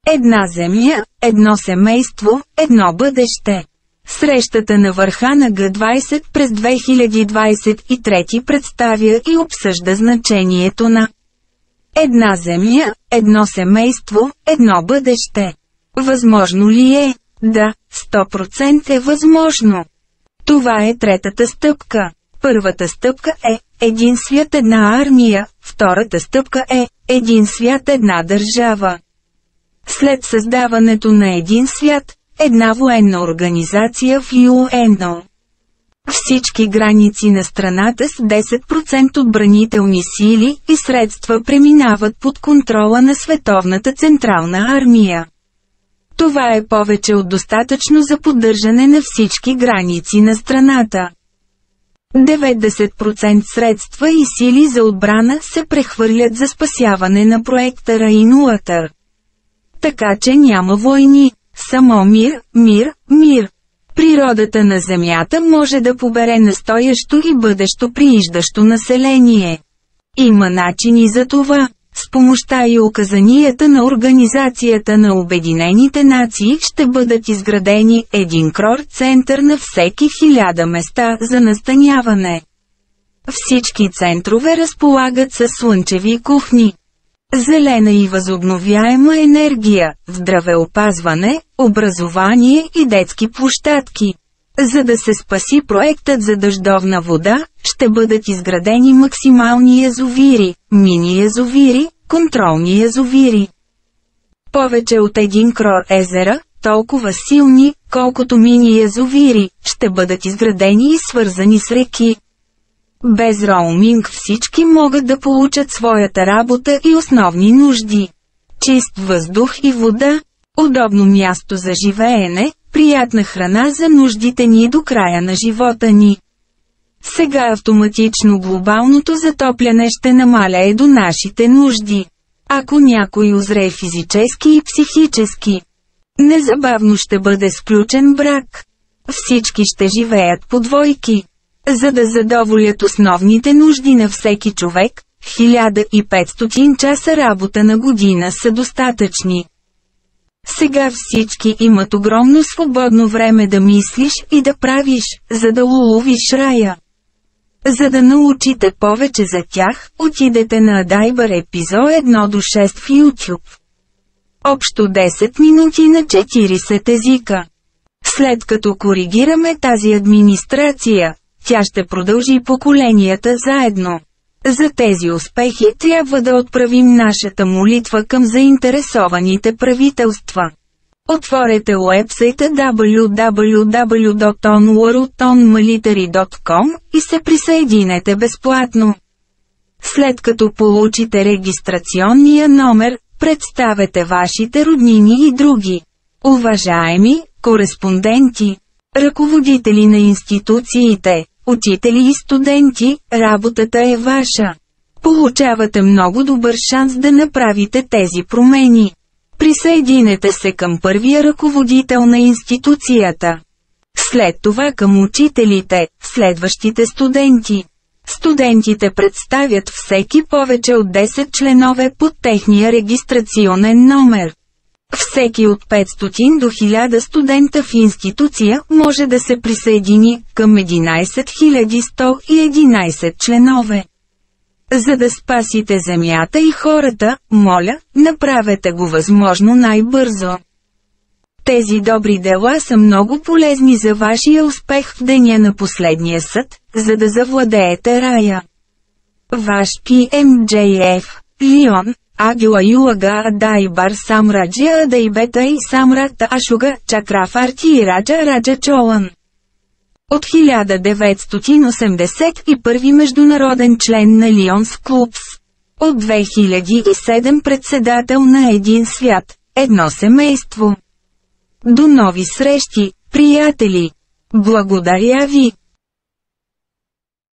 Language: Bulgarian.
Една земя, едно семейство, едно бъдеще. Срещата на върха на Г-20 през 2023 представя и обсъжда значението на една земя, едно семейство, едно бъдеще. Възможно ли е? Да, 100% е възможно. Това е третата стъпка. Първата стъпка е един свят, една армия, втората стъпка е един свят, една държава. След създаването на един свят, една военна организация в ЮНО. Всички граници на страната с 10% отбранителни сили и средства преминават под контрола на Световната централна армия. Това е повече от достатъчно за поддържане на всички граници на страната. 90% средства и сили за отбрана се прехвърлят за спасяване на проекта Рейнуатър. Така че няма войни, само мир, мир, мир. Природата на Земята може да побере настоящо и бъдещо прииждащо население. Има начини за това. С помощта и указанията на Организацията на Обединените нации ще бъдат изградени един крор-център на всеки 1000 места за настаняване. Всички центрове разполагат със слънчеви кухни, зелена и възобновяема енергия, здравеопазване, образование и детски площадки. За да се спаси проектът за дъждовна вода, ще бъдат изградени максимални язовири, мини-язовири, контролни язовири. Повече от един крор езера, толкова силни, колкото мини-язовири, ще бъдат изградени и свързани с реки. Без роуминг всички могат да получат своята работа и основни нужди. Чист въздух и вода, удобно място за живеене, приятна храна за нуждите ни до края на живота ни. Сега автоматично глобалното затопляне ще намаляе до нашите нужди. Ако някой узрее физически и психически, незабавно ще бъде сключен брак. Всички ще живеят по двойки. За да задоволят основните нужди на всеки човек, 1500 часа работа на година са достатъчни. Сега всички имат огромно свободно време да мислиш и да правиш, за да уловиш рая. За да научите повече за тях, отидете на Адайбър епизод 1 до 6 в YouTube. Общо 10 минути на 40 езика. След като коригираме тази администрация, тя ще продължи поколенията заедно. За тези успехи трябва да отправим нашата молитва към заинтересованите правителства. Отворете уебсайта www.onworld.military.com и се присъединете безплатно. След като получите регистрационния номер, представете вашите роднини и други. Уважаеми кореспонденти, ръководители на институциите, учители и студенти, работата е ваша. Получавате много добър шанс да направите тези промени. Присъединете се към първия ръководител на институцията. След това към учителите, следващите студенти. Студентите представят всеки повече от 10 членове под техния регистрационен номер. Всеки от 500 до 1000 студента в институция може да се присъедини към 11111 членове. За да спасите земята и хората, моля, направете го възможно най-бързо. Тези добри дела са много полезни за вашия успех в деня на последния съд, за да завладеете рая. Ваш PMJF, Лион, Агила Юлага Адайбар Самраджа Адайбета и Самрата Ашуга Чакрафарти и Раджа Чолан. От 1981 международен член на Лионс Клубс. От 2007 председател на Един свят, едно семейство. До нови срещи, приятели! Благодаря ви!